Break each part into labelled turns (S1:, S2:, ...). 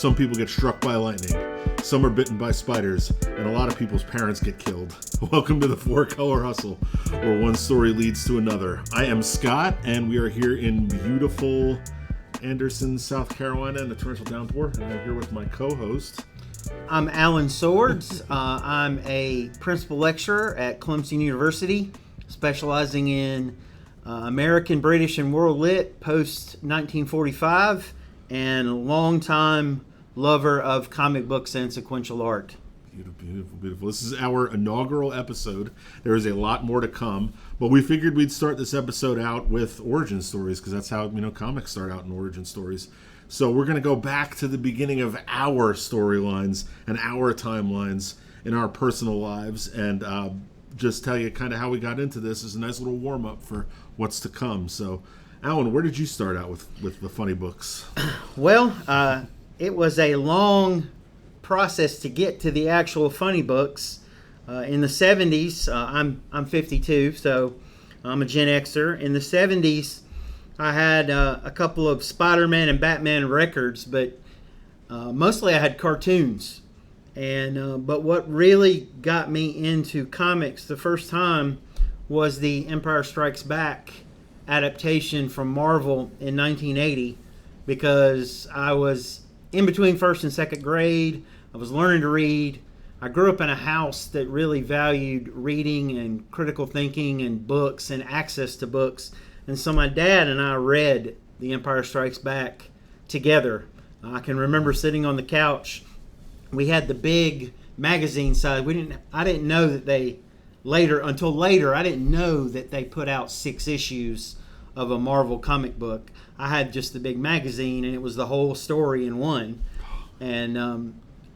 S1: Some people get struck by lightning. Some are bitten by spiders. And a lot of people's parents get killed. Welcome to the Four Color Hustle, where one story leads to another. I am Scott, and we are here in beautiful Anderson, South Carolina in a torrential downpour. And I'm here with my co-host.
S2: I'm Alan Swords. I'm a principal lecturer at Clemson University, specializing in American, British, and World Lit post-1945, and a longtime lover of comic books and sequential art.
S1: Beautiful. This is our inaugural episode. There is a lot more to come, but we figured we'd start this episode out with origin stories because that's how comics start out in origin stories. So we're going to go back to the beginning of our storylines and our timelines in our personal lives, and just tell you kind of how we got into this as a nice little warm up for what's to come. So, Alan, where did you start out with the funny books?
S2: Well, it was a long process to get to the actual funny books. In the 70s, I'm 52, so I'm a Gen Xer. In the 70s, I had a couple of Spider-Man and Batman records, but mostly I had cartoons. And but what really got me into comics the first time was the Empire Strikes Back adaptation from Marvel in 1980, because I was in between first and second grade. I was learning to read. I grew up in a house that really valued reading and critical thinking and books and access to books. And so my dad and I read The Empire Strikes Back together. I can remember sitting on the couch. We had the big magazine size. I didn't know that until later, I didn't know that they put out 6 issues of a Marvel comic book. I had just the big magazine, and it was the whole story in one. And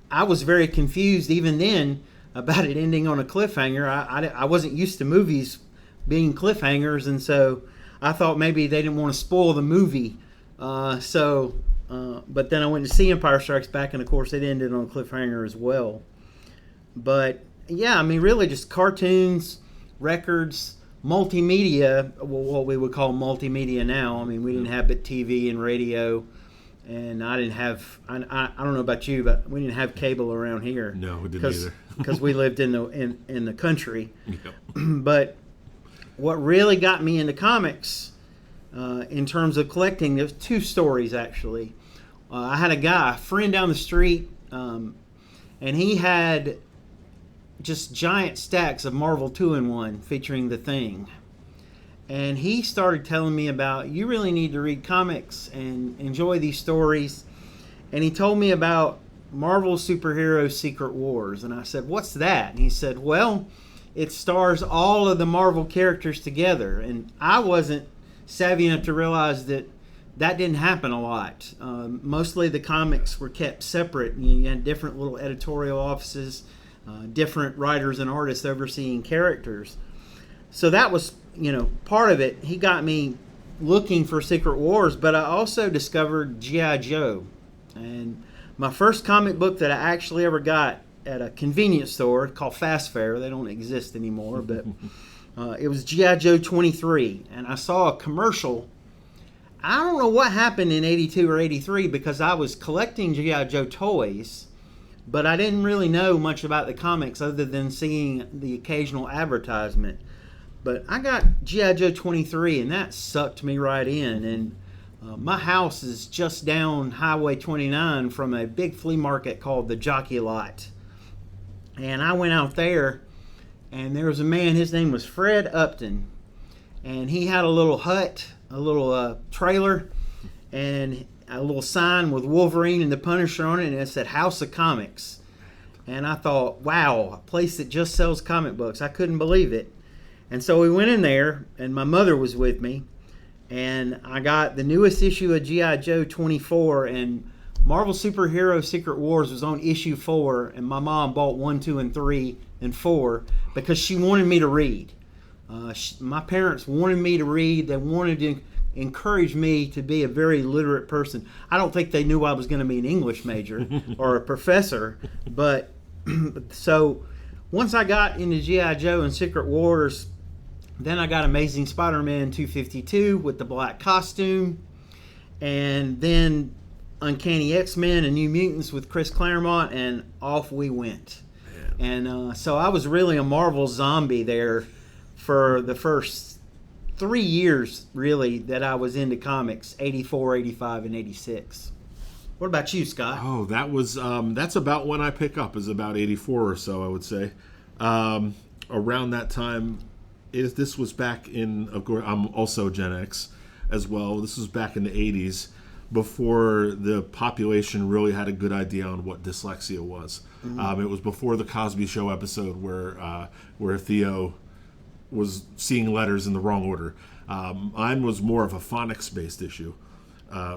S2: I was very confused even then about it ending on a cliffhanger. I wasn't used to movies being cliffhangers, and so I thought maybe they didn't want to spoil the movie. But then I went to see Empire Strikes Back, and of course it ended on a cliffhanger as well. But yeah, I mean, really just cartoons, records, multimedia, what we would call multimedia now. I mean, we didn't have but TV and radio, and I didn't have, I don't know about you, but we didn't have cable around here.
S1: No, we didn't either.
S2: Because we lived in the country.
S1: Yep.
S2: But what really got me into comics, in terms of collecting, there's 2 stories actually. I had a friend down the street, and he had just giant stacks of Marvel 2-in-1 featuring The Thing. And he started telling me about, you really need to read comics and enjoy these stories. And he told me about Marvel Superhero Secret Wars. And I said, what's that? And he said, well, it stars all of the Marvel characters together. And I wasn't savvy enough to realize that didn't happen a lot. Mostly the comics were kept separate. You had different little editorial offices, different writers and artists overseeing characters. So that was, part of it. He got me looking for Secret Wars, but I also discovered G.I. Joe. And my first comic book that I actually ever got at a convenience store called Fast Fare, they don't exist anymore, but it was G.I. Joe 23. And I saw a commercial. I don't know what happened in 82 or 83, because I was collecting G.I. Joe toys, but I didn't really know much about the comics other than seeing the occasional advertisement. But I got G.I. Joe 23, and that sucked me right in. And my house is just down Highway 29 from a big flea market called the Jockey Lot. And I went out there, and there was a man, his name was Fred Upton, and he had a little hut, a little trailer, and a little sign with Wolverine and the Punisher on it, and it said House of Comics. And I thought, wow, a place that just sells comic books. I couldn't believe it. And so we went in there, and my mother was with me, and I got the newest issue of G.I. Joe 24, and Marvel Superhero Secret Wars was on issue 4, and my mom bought 1, 2, and 3, and 4 because she wanted me to read. My parents wanted me to read. They wanted to encourage me to be a very literate person. I don't think they knew I was going to be an English major or a professor, but so once I got into G.I. Joe and Secret Wars, then I got Amazing Spider-Man 252 with the black costume, and then Uncanny X-Men and New Mutants with Chris Claremont, and off we went. And so I was really a Marvel zombie there for the first 3 years, really, that I was into comics, 84, 85, and 86. What about you, Scott?
S1: Oh, that was that's about when I pick up, is about 84 or so, I would say. Around that time, this was back in, of course, I'm also Gen X as well. This was back in the 80s, before the population really had a good idea on what dyslexia was. It was before the Cosby Show episode where Theo was seeing letters in the wrong order. Mine was more of a phonics-based issue.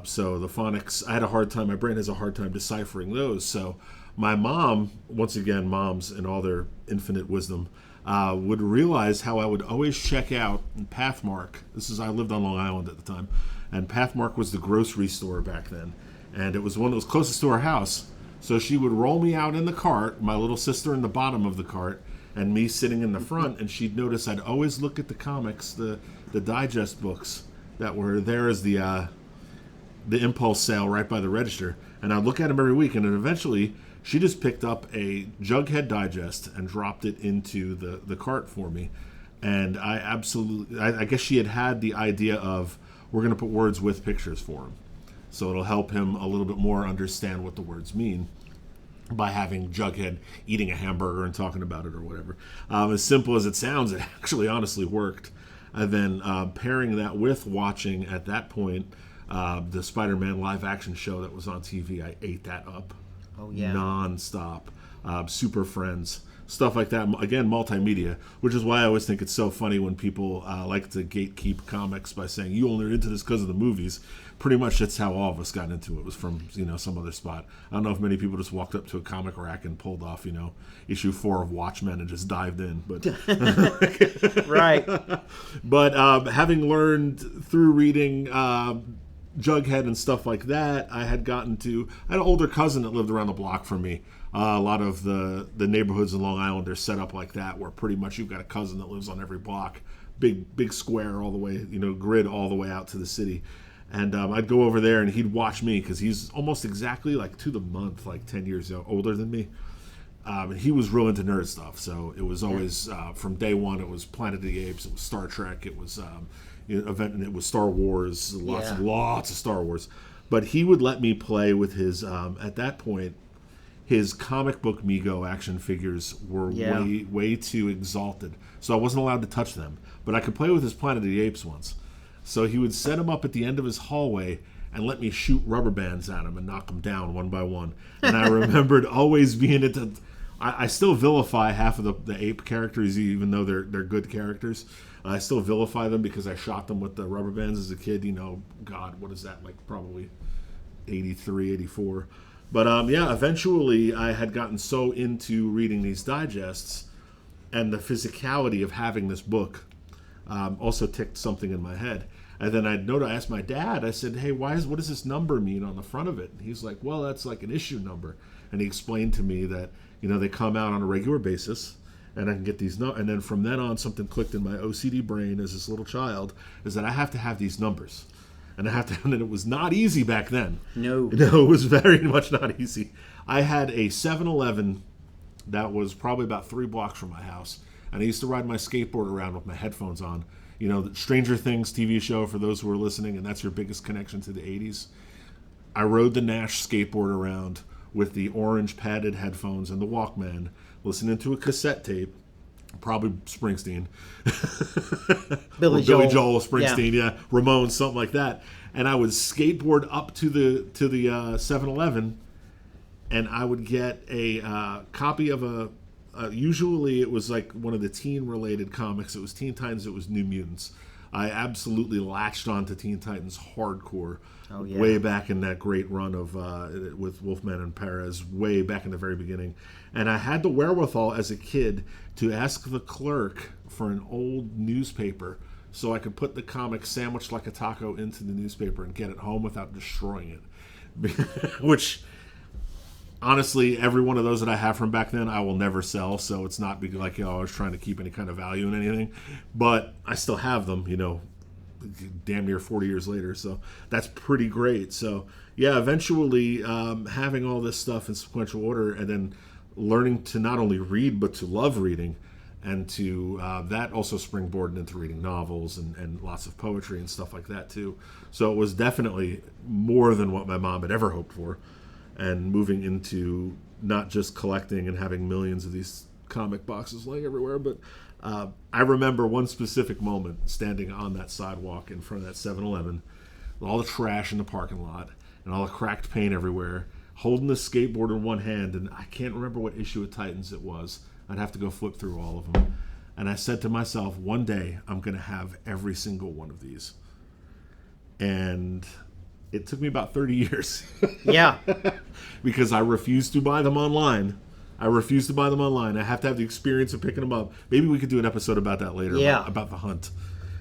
S1: So the phonics, I had a hard time, my brain has a hard time deciphering those. So my mom, once again, moms in all their infinite wisdom, would realize how I would always check out in Pathmark. I lived on Long Island at the time, and Pathmark was the grocery store back then. And it was one that was closest to our house. So she would roll me out in the cart, my little sister in the bottom of the cart, and me sitting in the front, and she'd notice I'd always look at the comics, the digest books that were there as the impulse sale right by the register, and I'd look at them every week, and then eventually she just picked up a Jughead digest and dropped it into the cart for me. And I guess she had the idea of, we're going to put words with pictures for him, so it'll help him a little bit more understand what the words mean by having Jughead eating a hamburger and talking about it or whatever. As simple as it sounds, it actually honestly worked. And then pairing that with watching, at that point, the Spider-Man live-action show that was on TV, I ate that up.
S2: Oh, yeah.
S1: Non-stop. Super Friends, stuff like that. Again, multimedia, which is why I always think it's so funny when people like to gatekeep comics by saying, you only are into this because of the movies. Pretty much that's how all of us got into it, was from some other spot. I don't know if many people just walked up to a comic rack and pulled off issue 4 of Watchmen and just dived in, but
S2: Right.
S1: But having learned through reading Jughead and stuff like that, I had an older cousin that lived around the block from me. A lot of the neighborhoods in Long Island are set up like that, where pretty much you've got a cousin that lives on every block, big square all the way, grid all the way out to the city. And I'd go over there and he'd watch me, because he's almost exactly like to the month, like 10 years older than me. And he was real into nerd stuff, so it was always from day one. It was Planet of the Apes, it was Star Trek, it was and it was Star Wars, lots of Star Wars. But he would let me play with his at that point, his comic book Mego action figures were way too exalted, so I wasn't allowed to touch them. But I could play with his Planet of the Apes ones. So he would set them up at the end of his hallway and let me shoot rubber bands at him and knock them down one by one. And I remembered always being into. I still vilify half of the ape characters, even though they're good characters. I still vilify them because I shot them with the rubber bands as a kid. God, what is that, like probably 83, 84. But eventually I had gotten so into reading these digests, and the physicality of having this book also ticked something in my head. And then I asked my dad, I said, hey, what does this number mean on the front of it? And he's like, well, that's like an issue number. And he explained to me that, they come out on a regular basis, and I can get these and then from then on, something clicked in my OCD brain as this little child, is that I have to have these numbers. And and it was not easy back then.
S2: No,
S1: it was very much not easy. I had a 7-Eleven that was probably about 3 blocks from my house, and I used to ride my skateboard around with my headphones on. The Stranger Things TV show, for those who are listening, and that's your biggest connection to the 80s. I rode the Nash skateboard around with the orange padded headphones and the Walkman, listening to a cassette tape, probably Springsteen.
S2: Billy
S1: Joel, Springsteen, yeah. Ramones, something like that. And I would skateboard up to the 7-Eleven, and I would get a copy of usually it was like one of the teen-related comics. It was Teen Titans, it was New Mutants. I absolutely latched on to Teen Titans hardcore.
S2: Oh, yeah.
S1: Way back in that great run of with Wolfman and Perez, way back in the very beginning. And I had the wherewithal as a kid to ask the clerk for an old newspaper so I could put the comic sandwiched like a taco into the newspaper and get it home without destroying it. Which, honestly, every one of those that I have from back then, I will never sell. So it's not like I was trying to keep any kind of value in anything. But I still have them, damn near 40 years later. So that's pretty great. So yeah, eventually having all this stuff in sequential order and then learning to not only read but to love reading, and to that also springboarded into reading novels and lots of poetry and stuff like that too. So it was definitely more than what my mom had ever hoped for, and moving into not just collecting and having millions of these comic boxes laying everywhere, but I remember one specific moment standing on that sidewalk in front of that 7-Eleven with all the trash in the parking lot and all the cracked paint everywhere, holding the skateboard in one hand, and I can't remember what issue of Titans it was. I'd have to go flip through all of them. And I said to myself, one day I'm going to have every single one of these. And it took me about 30 years.
S2: Yeah.
S1: Because I refused to buy them online. I have to have the experience of picking them up. Maybe we could do an episode about that later,
S2: Yeah.
S1: about the hunt.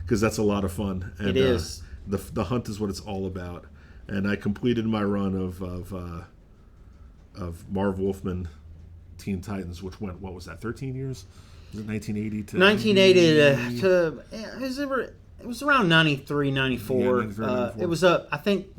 S1: Because that's a lot of fun. And,
S2: it is.
S1: The hunt is what it's all about. And I completed my run of Marv Wolfman Teen Titans, which went, what was that, 13 years? Was it 1980 to
S2: 1980 to it was around 93, 94.
S1: Yeah, 93, 94.
S2: It was I think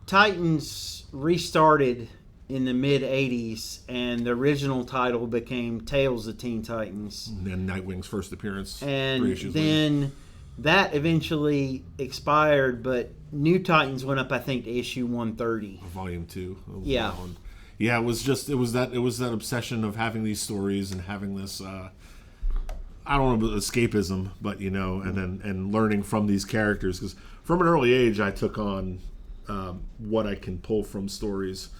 S2: Titans restarted in the mid 80s, and the original title became Tales of Teen Titans.
S1: And Nightwing's first appearance.
S2: And then that eventually expired, but New Titans went up, I think, to issue 130.
S1: Volume 2.
S2: Yeah.
S1: Yeah, it was that obsession of having these stories and having this I don't know about escapism, but and learning from these characters, because from an early age I took on what I can pull from stories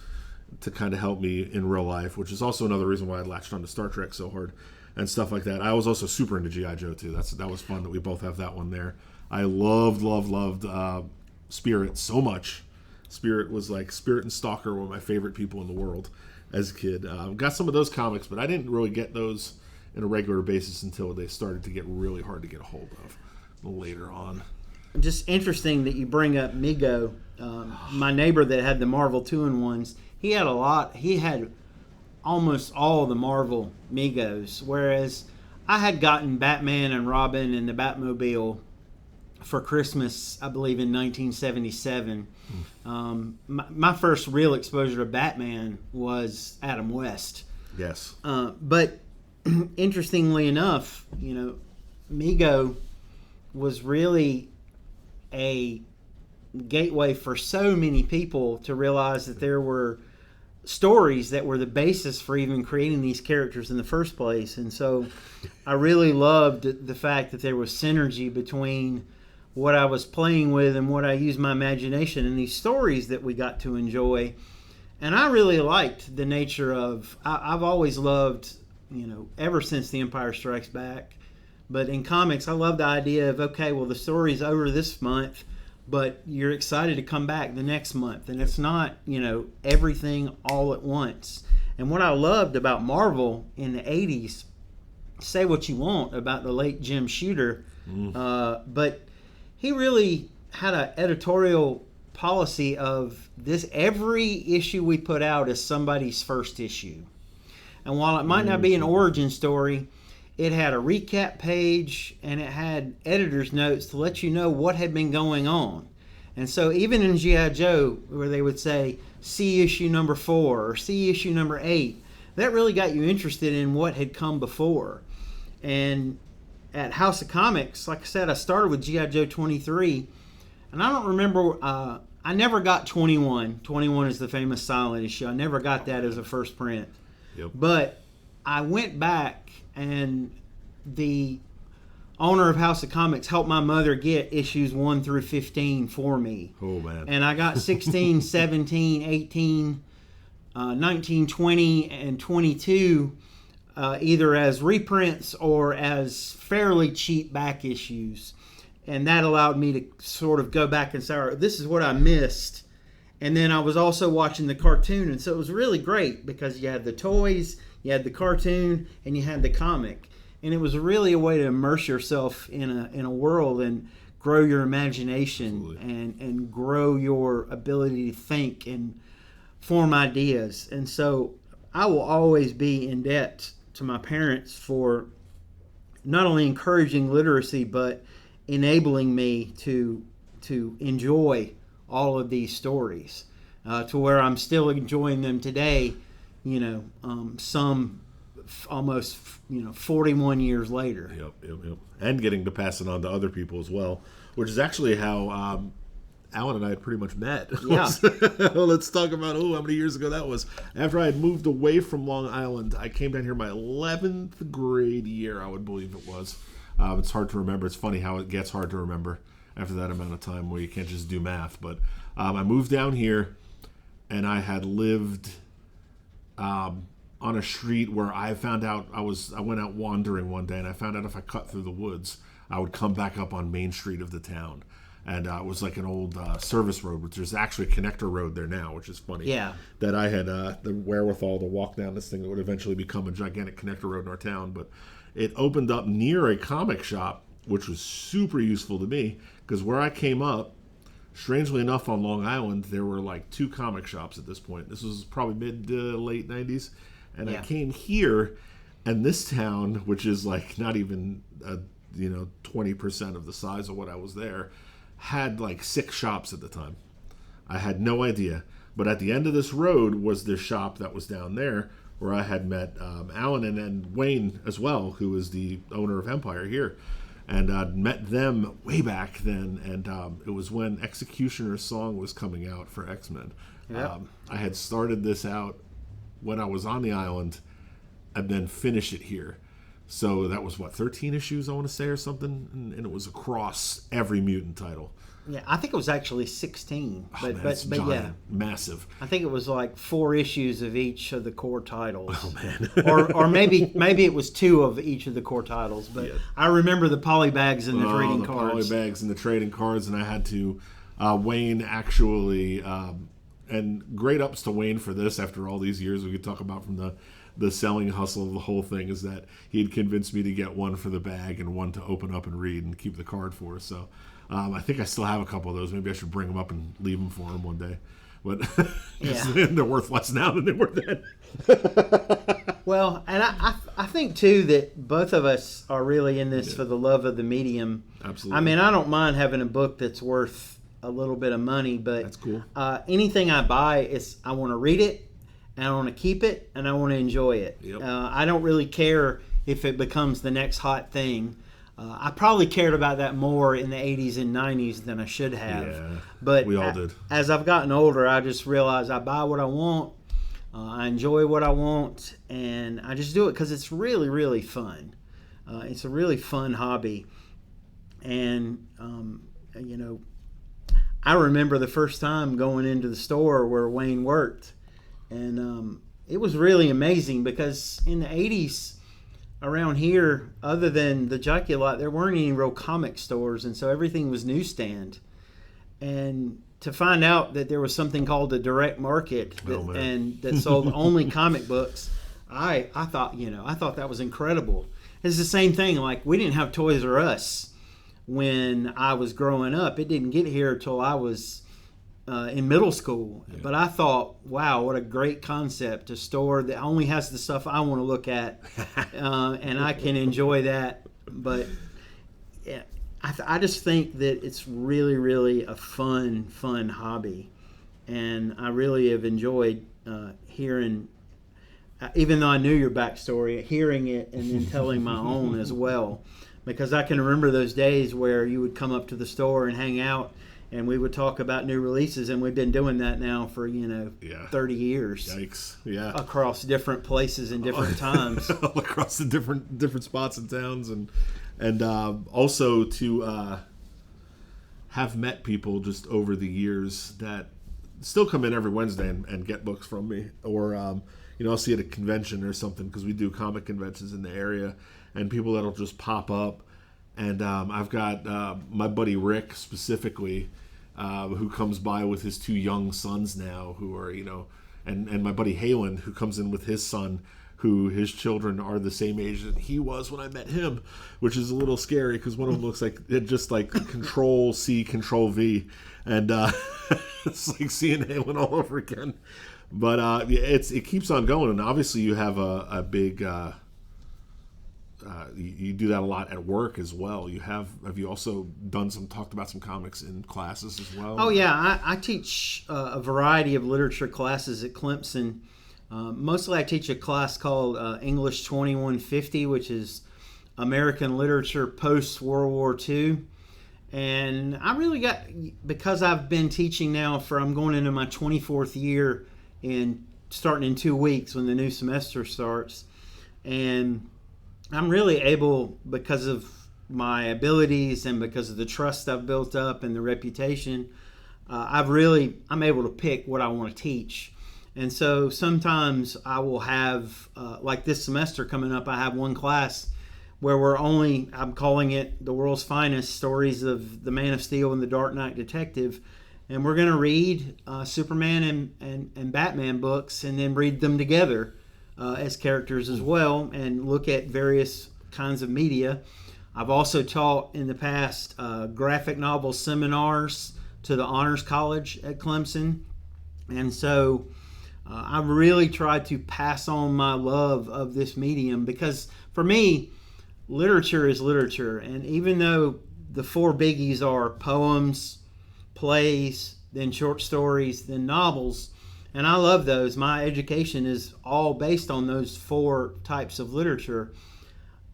S1: to kind of help me in real life, which is also another reason why I latched onto Star Trek so hard and stuff like that. I was also super into G.I. Joe too. That was fun that we both have that one there. I loved Spirit so much. Spirit and Stalker were my favorite people in the world as a kid. Got some of those comics, but I didn't really get those on a regular basis until they started to get really hard to get a hold of later on.
S2: Just interesting that you bring up Mego. My neighbor that had the Marvel 2-in-1s, he had almost all the Marvel Megos, whereas I had gotten Batman and Robin and the Batmobile for Christmas, I believe, in 1977. My first real exposure to Batman was Adam West.
S1: Yes.
S2: But interestingly enough, Mego was really a gateway for so many people to realize that there were stories that were the basis for even creating these characters in the first place. And so I really loved the fact that there was synergy between what I was playing with and what I used my imagination in these stories that we got to enjoy. And I really liked the nature of, I've always loved, ever since The Empire Strikes Back, but in comics I love the idea of, okay, well, the story's over this month, but you're excited to come back the next month, and it's not, everything all at once. And what I loved about Marvel in the 80s, say what you want about the late Jim Shooter, but he really had an editorial policy of this: every issue we put out is somebody's first issue. And while it might not be an origin story, it had a recap page and it had editor's notes to let you know what had been going on. And so even in G.I. Joe, where they would say, see issue number 4 or see issue number 8, that really got you interested in what had come before. And at House of Comics, like I said, I started with G.I. Joe 23, and I don't remember, I never got 21. 21 is the famous silent issue. I never got that as a first print.
S1: Yep.
S2: But I went back, and the owner of House of Comics helped my mother get issues 1 through 15 for me.
S1: Oh, man.
S2: And I got 16, 17, 18, 19, 20, and 22 either as reprints or as fairly cheap back issues. And that allowed me to sort of go back and say, all right, this is what I missed. And then I was also watching the cartoon. And so it was really great because you had the toys, you had the cartoon, and you had the comic. And it was really a way to immerse yourself in a world and grow your imagination and grow your ability to think and form ideas. And so I will always be in debt to my parents for not only encouraging literacy, but enabling me to enjoy all of these stories, to where I'm still enjoying them today. Some almost 41 years later.
S1: Yep. And getting to pass it on to other people as well, which is actually how Alan and I had pretty much met.
S2: Yeah.
S1: Let's talk about how many years ago that was. After I had moved away from Long Island, I came down here my 11th grade year, I would believe it was. It's hard to remember. It's funny how it gets hard to remember after that amount of time where you can't just do math. But I moved down here, and I had lived on a street where I found out I went out wandering one day, and I found out if I cut through the woods, I would come back up on Main Street of the town. And it was like an old service road, which there's actually a connector road there now, which is funny.
S2: Yeah.
S1: That I had the wherewithal to walk down this thing that would eventually become a gigantic connector road in our town. But it opened up near a comic shop, which was super useful to me, because where I came up, strangely enough, on Long Island, there were like 2 comic shops at this point. This was probably mid to late 90s. And I came here, and this town, which is like not even 20% of the size of what I was there, had like 6 shops at the time. I had no idea. But at the end of this road was this shop that was down there where I had met Alan and Wayne as well, who is the owner of Empire here. And I'd met them way back then, and it was when Executioner's Song was coming out for X-Men.
S2: Yep.
S1: I had started this out when I was on the island and then finished it here. So that was, 13 issues, I want to say, or something? And it was across every mutant title.
S2: Yeah, I think it was actually 16. But
S1: Giant,
S2: yeah.
S1: Massive.
S2: I think it was like 4 issues of each of the core titles.
S1: Oh, man.
S2: or maybe it was 2 of each of the core titles. But yeah. I remember the polybags and the trading cards.
S1: The polybags and the trading cards, and I had to... Wayne actually... and great ups to Wayne for this after all these years. We could talk about from the selling hustle of the whole thing is that he had convinced me to get one for the bag and one to open up and read and keep the card for. So I think I still have a couple of those. Maybe I should bring them up and leave them for him one day. But they're worth less now than they were then.
S2: Well, and I think, too, that both of us are really in this for the love of the medium.
S1: Absolutely.
S2: I mean, I don't mind having a book that's worth a little bit of money, but
S1: that's cool.
S2: Anything I buy, I want to read it, and I want to keep it, and I want to enjoy it.
S1: Yep.
S2: I don't really care if it becomes the next hot thing. I probably cared about that more in the 80s and 90s than I should have.
S1: Yeah,
S2: but
S1: we all did.
S2: As I've gotten older, I just realize I buy what I want, I enjoy what I want, and I just do it because it's really, really fun. It's a really fun hobby. And, I remember the first time going into the store where Wayne worked. And it was really amazing because in the 80s around here, other than the Jockey Lot, there weren't any real comic stores. And so everything was newsstand. And to find out that there was something called the direct market that sold only comic books, I thought that was incredible. It's the same thing. Like, we didn't have Toys R Us when I was growing up. It didn't get here until I was in middle school. Yeah. But I thought, wow, what a great concept, a store that only has the stuff I want to look at, and I can enjoy that. But yeah, I just think that it's really, really a fun hobby. And I really have enjoyed hearing, even though I knew your backstory, hearing it and then telling my own as well. Because I can remember those days where you would come up to the store and hang out, and we would talk about new releases, and we've been doing that now for 30 years.
S1: Yikes! Yeah,
S2: across different places and different times,
S1: across the different spots and towns, and also to have met people just over the years that still come in every Wednesday and get books from me, or I'll see at a convention or something because we do comic conventions in the area. And people that'll just pop up. And I've got my buddy Rick specifically, who comes by with his 2 young sons now, who are, and my buddy Halen, who comes in with his son, who his children are the same age that he was when I met him, which is a little scary because one of them looks like just like Control C, Control V. And it's like seeing Halen all over again. But it keeps on going. And obviously you have a big... you do that a lot at work as well. Have you also talked about some comics in classes as well?
S2: Oh yeah, I teach a variety of literature classes at Clemson. Mostly I teach a class called English 2150, which is American literature post World War II. And I really because I've been teaching now I'm going into my 24th year starting in 2 weeks when the new semester starts. And I'm really able, because of my abilities and because of the trust I've built up and the reputation, I'm able to pick what I want to teach. And so sometimes I will have, like this semester coming up, I have one class where I'm calling it The World's Finest, Stories of the Man of Steel and the Dark Knight Detective. And we're going to read Superman and Batman books and then read them together as characters as well and look at various kinds of media. I've also taught in the past graphic novel seminars to the Honors College at Clemson. And so I've really tried to pass on my love of this medium because for me, literature is literature. And even though the 4 biggies are poems, plays, then short stories, then novels, and I love those. My education is all based on those 4 types of literature.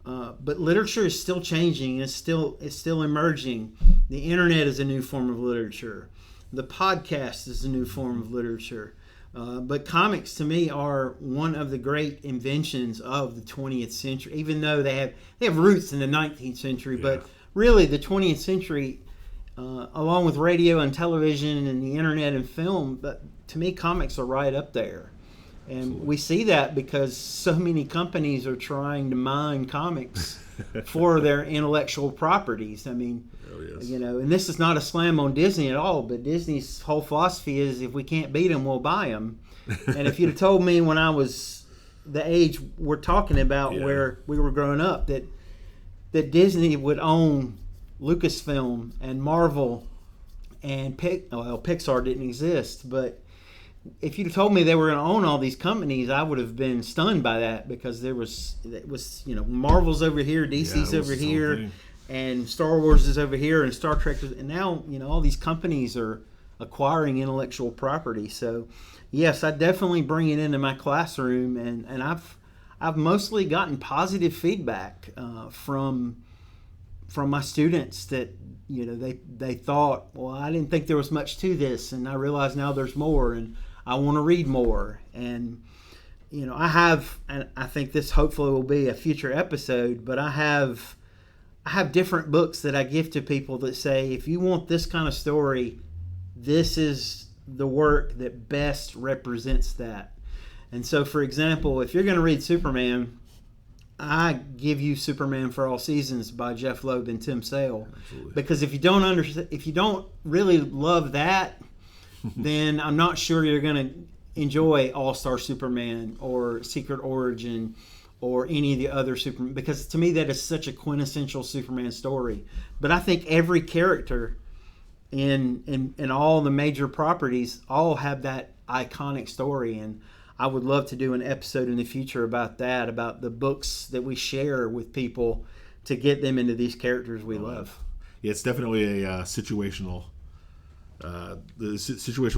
S2: But literature is still changing. It's still emerging. The internet is a new form of literature. The podcast is a new form of literature. But comics, to me, are one of the great inventions of the 20th century. Even though they have roots in the 19th century, but really the 20th century, along with radio and television and the internet and film, but to me, comics are right up there. And Absolutely. We see that because so many companies are trying to mine comics for their intellectual properties. I mean, and this is not a slam on Disney at all, but Disney's whole philosophy is if we can't beat them, we'll buy them. And if you'd have told me when I was the age we're talking about where we were growing up that Disney would own Lucasfilm and Marvel and Pixar didn't exist, but if you'd have told me they were going to own all these companies, I would have been stunned by that because it was Marvel's over here, DC's over here, and Star Wars is over here, and Star Trek is, and now all these companies are acquiring intellectual property. So yes, I definitely bring it into my classroom, and I've mostly gotten positive feedback from my students that they thought, well, I didn't think there was much to this, and I realize now there's more, and I want to read more. And I have, and I think this hopefully will be a future episode, but I have different books that I give to people that say, if you want this kind of story, this is the work that best represents that. And so, for example, if you're going to read Superman, I give you Superman for All Seasons by Jeff Loeb and Tim Sale. Absolutely. Because if you don't really love that, then I'm not sure you're going to enjoy All-Star Superman or Secret Origin or any of the other Superman, because to me that is such a quintessential Superman story. But I think every character in all the major properties all have that iconic story, and I would love to do an episode in the future about that, about the books that we share with people to get them into these characters we love.
S1: Yeah, it's definitely a situational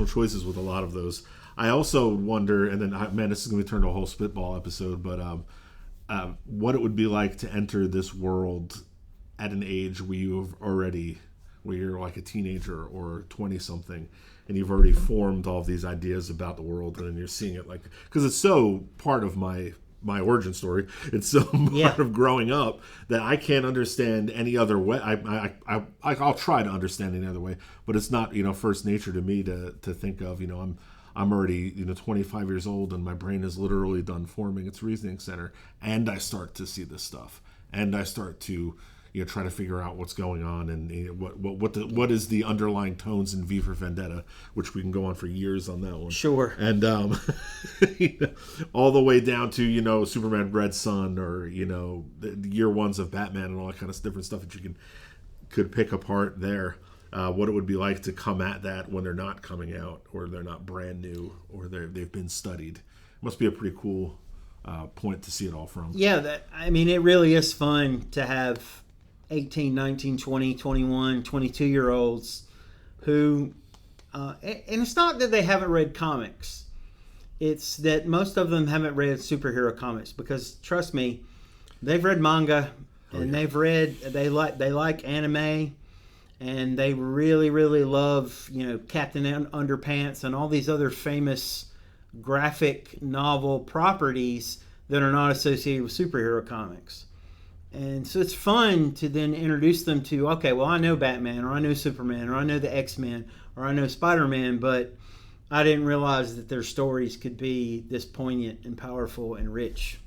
S1: choices with a lot of those. I also wonder, and then this is going to turn to a whole spitball episode, but what it would be like to enter this world at an age where you're like a teenager or 20-something, and you've already formed all of these ideas about the world, and then you're seeing it because it's so part of my origin story. It's so part of growing up that I can't understand any other way. I'll try to understand any other way, but it's not first nature to me to think of I'm already 25 years old and my brain is literally done forming its reasoning center, and I start to see this stuff, and I start to try to figure out what's going on and what is the underlying tones in V for Vendetta, which we can go on for years on that one.
S2: Sure.
S1: And all the way down to Superman Red Sun or the year ones of Batman and all that kind of different stuff that you could pick apart there. What it would be like to come at that when they're not coming out or they're not brand new or they've been studied. It must be a pretty cool point to see it all from.
S2: Yeah, it really is fun to have 18, 19, 20, 21, 22-year-olds who, and it's not that they haven't read comics. It's that most of them haven't read superhero comics because, trust me, they've read manga and they like anime, and they really, really love, Captain Underpants and all these other famous graphic novel properties that are not associated with superhero comics. And so it's fun to then introduce them to, okay, well, I know Batman, or I know Superman, or I know the X-Men, or I know Spider-Man, but I didn't realize that their stories could be this poignant and powerful and rich.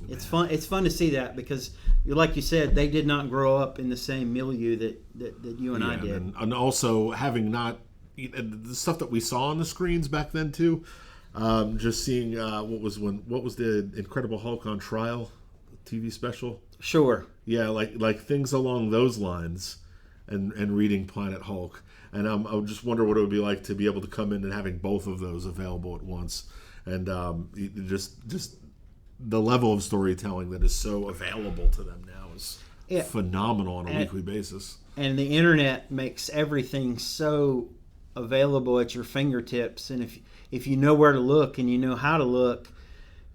S2: Man. It's fun to see that because, like you said, they did not grow up in the same milieu that you and I did.
S1: And also having not the stuff that we saw on the screens back then too. Just seeing what was the Incredible Hulk on Trial TV special?
S2: Sure.
S1: Yeah, like things along those lines, and reading Planet Hulk, and I just wonder what it would be like to be able to come in and having both of those available at once, and just the level of storytelling that is so available to them now is phenomenal on a weekly basis.
S2: And the internet makes everything so available at your fingertips, and if you know where to look and you know how to look,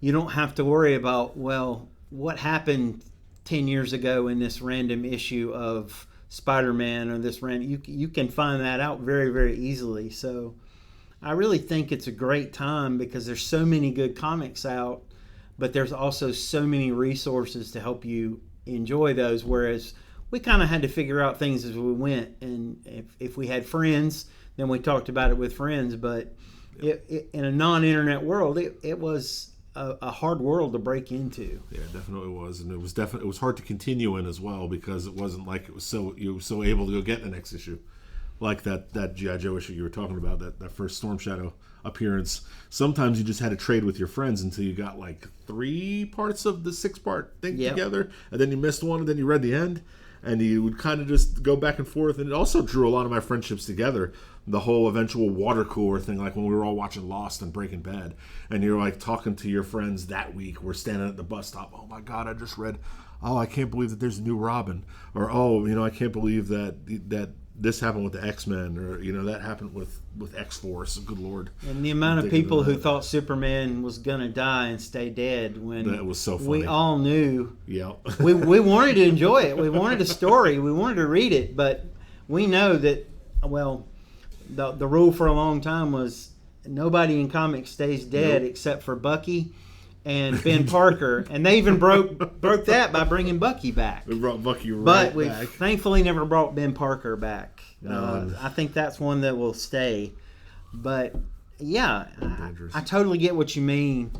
S2: you don't have to worry about, well, what happened 10 years ago in this random issue of Spider-Man, or this random, you can find that out very, very easily. So I really think it's a great time because there's so many good comics out, but there's also so many resources to help you enjoy those, whereas we kind of had to figure out things as we went, and if we had friends, then we talked about it with friends, but in a non-internet world, it was a hard world to break into.
S1: Yeah, it definitely was, and it was hard to continue in as well because it wasn't like you were so able to go get the next issue, like that G.I. Joe issue you were talking about, that first Storm Shadow appearance. Sometimes you just had to trade with your friends until you got like 3 parts of the 6-part thing together, and then you missed one, and then you read the end, and you would kind of just go back and forth. And it also drew a lot of my friendships together. The whole eventual water cooler thing, like when we were all watching Lost and Breaking Bad, and you're like talking to your friends that week. We're standing at the bus stop. Oh my God, I just read. Oh, I can't believe that there's a new Robin. Or I can't believe that this happened with the X-Men, or that happened with X-Force. Good Lord.
S2: And the amount of people who thought Superman was gonna die and stay dead, when
S1: that was so funny.
S2: We all knew.
S1: Yeah.
S2: we wanted to enjoy it. We wanted a story. We wanted to read it, but we know that, well, the rule for a long time was nobody in comics stays dead except for Bucky and Ben Parker, and they even broke that by bringing Bucky back.
S1: We brought Bucky right
S2: back. But we
S1: back.
S2: Thankfully never brought Ben Parker back.
S1: No.
S2: I think that's one that will stay. But yeah, I totally get what you mean.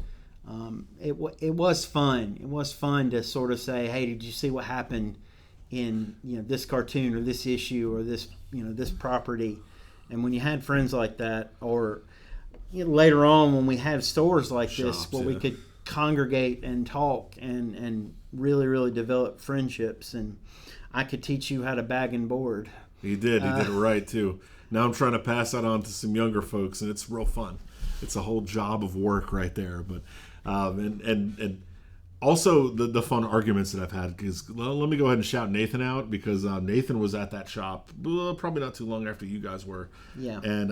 S2: It was fun. It was fun to sort of say, hey, did you see what happened in this cartoon or this issue or this this property? And when you had friends like that, or later on when we had stores like this where we could congregate and talk and really, really develop friendships, and I could teach you how to bag and board.
S1: He did it right too. Now I'm trying to pass that on to some younger folks, and it's real fun. It's a whole job of work right there. But and also the fun arguments that I've had, because let me go ahead and shout Nathan out, because Nathan was at that shop probably not too long after you guys were.
S2: Yeah.
S1: And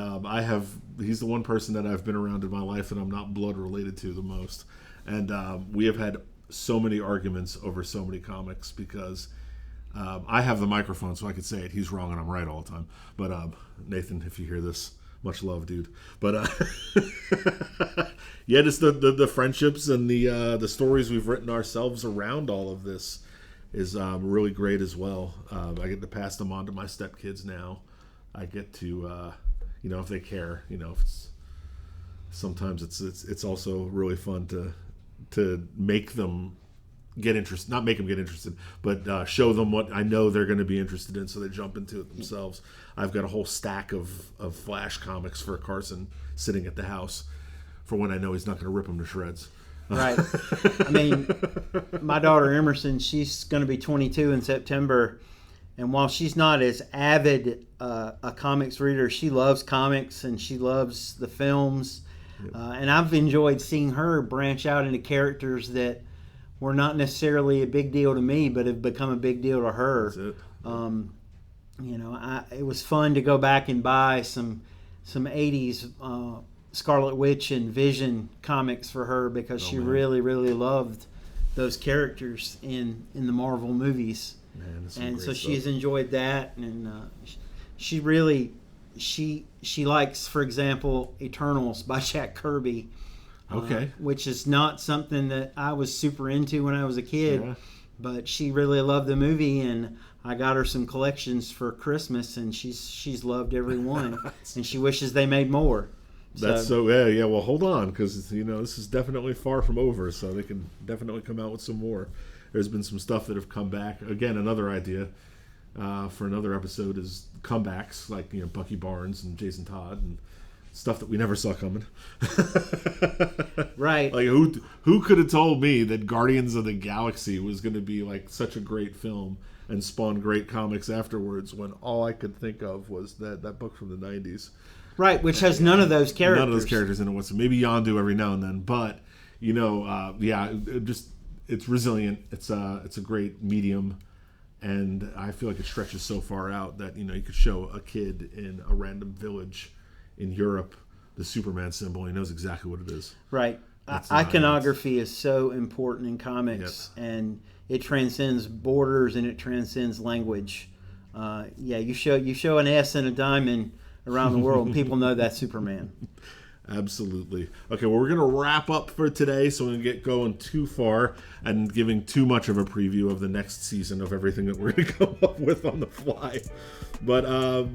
S1: he's the one person that I've been around in my life that I'm not blood related to the most. And we have had so many arguments over so many comics because I have the microphone so I could say it. He's wrong and I'm right all the time. But Nathan, if you hear this, much love, dude. But yeah, just the friendships and the stories we've written ourselves around all of this is really great as well. I get to pass them on to my stepkids now. I get to, if they care, sometimes it's also really fun to make them get interested, not make them get interested, but show them what I know they're going to be interested in, so they jump into it themselves. I've got a whole stack of Flash comics for Carson sitting at the house for when I know he's not going to rip them to shreds.
S2: Right. I mean, my daughter Emerson, she's going to be 22 in September, and while she's not as avid a comics reader, she loves comics and she loves the films. And I've enjoyed seeing her branch out into characters that were not necessarily a big deal to me, but have become a big deal to her.
S1: That's it.
S2: It was fun to go back and buy some 80s Scarlet Witch and Vision comics for her because she really, really loved those characters in the Marvel movies.
S1: Man,
S2: and so she's enjoyed that, and she really likes, for example, Eternals by Jack Kirby.
S1: Okay.
S2: Which is not something that I was super into when I was a kid, but she really loved the movie, and I got her some collections for Christmas, and she's loved every one, and she wishes they made more.
S1: That's yeah. Well, hold on, because this is definitely far from over, so they can definitely come out with some more. There's been some stuff that have come back. Again, another idea for another episode is comebacks, like Bucky Barnes and Jason Todd and stuff that we never saw coming.
S2: Right.
S1: Like who could have told me that Guardians of the Galaxy was going to be like such a great film and spawn great comics afterwards, when all I could think of was that book from the 90s.
S2: Right, which has none of those characters.
S1: None of those characters in it whatsoever. Maybe Yondu every now and then, but it's resilient. It's a great medium, and I feel like it stretches so far out that you could show a kid in a random village in Europe the Superman symbol. He knows exactly what it is.
S2: Right. Iconography is so important in comics, and it transcends borders and it transcends language. You show an S and a diamond around the world, and people know that's Superman.
S1: Absolutely. Okay, well, we're going to wrap up for today, so we don't get going too far and giving too much of a preview of the next season of everything that we're going to come up with on the fly. But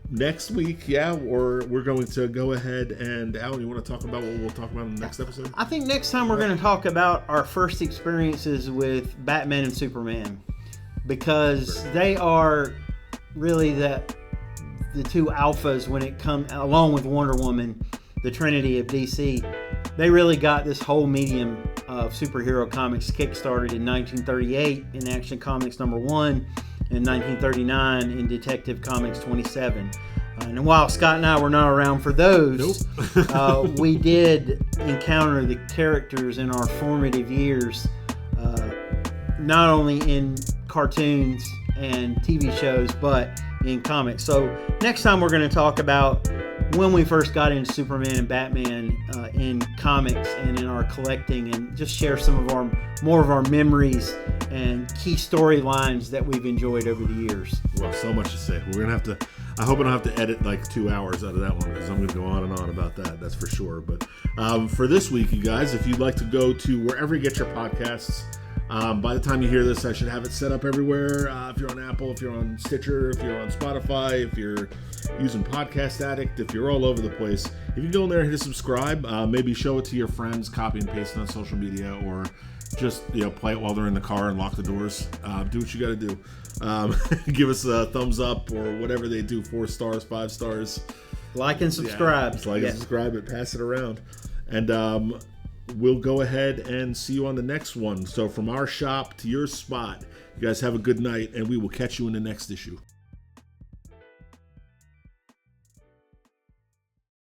S1: next week, we're going to go ahead and, Alan, you want to talk about what we'll talk about in the next episode?
S2: I think next time we're going to talk about our first experiences with Batman and Superman, because they are really the two alphas when it comes, along with Wonder Woman, the Trinity of DC. They really got this whole medium of superhero comics kickstarted in 1938 in Action Comics #1, and 1939 in Detective Comics 27. And while Scott and I were not around for those, we did encounter the characters in our formative years, not only in cartoons and TV shows, but in comics. So next time we're going to talk about when we first got into Superman and Batman in comics and in our collecting, and just share some of more of our memories and key storylines that we've enjoyed over the years.
S1: Well, so much to say. We're gonna have to. I hope I don't have to edit like 2 hours out of that one, because I'm going to go on and on about that. That's for sure. But for this week, you guys, if you'd like to go to wherever you get your podcasts. By the time you hear this, I should have it set up everywhere. If you're on Apple, if you're on Stitcher, if you're on Spotify, if you're using Podcast Addict, if you're all over the place, if you go in there and hit subscribe, maybe show it to your friends, copy and paste it on social media, or just play it while they're in the car and lock the doors. Do what you got to do. Give us a thumbs up or whatever they do, 4 stars, 5 stars.
S2: Like and subscribe.
S1: Just like and subscribe it, pass it around. And we'll go ahead and see you on the next one. So from our shop to your spot, you guys have a good night, and we will catch you in the next issue.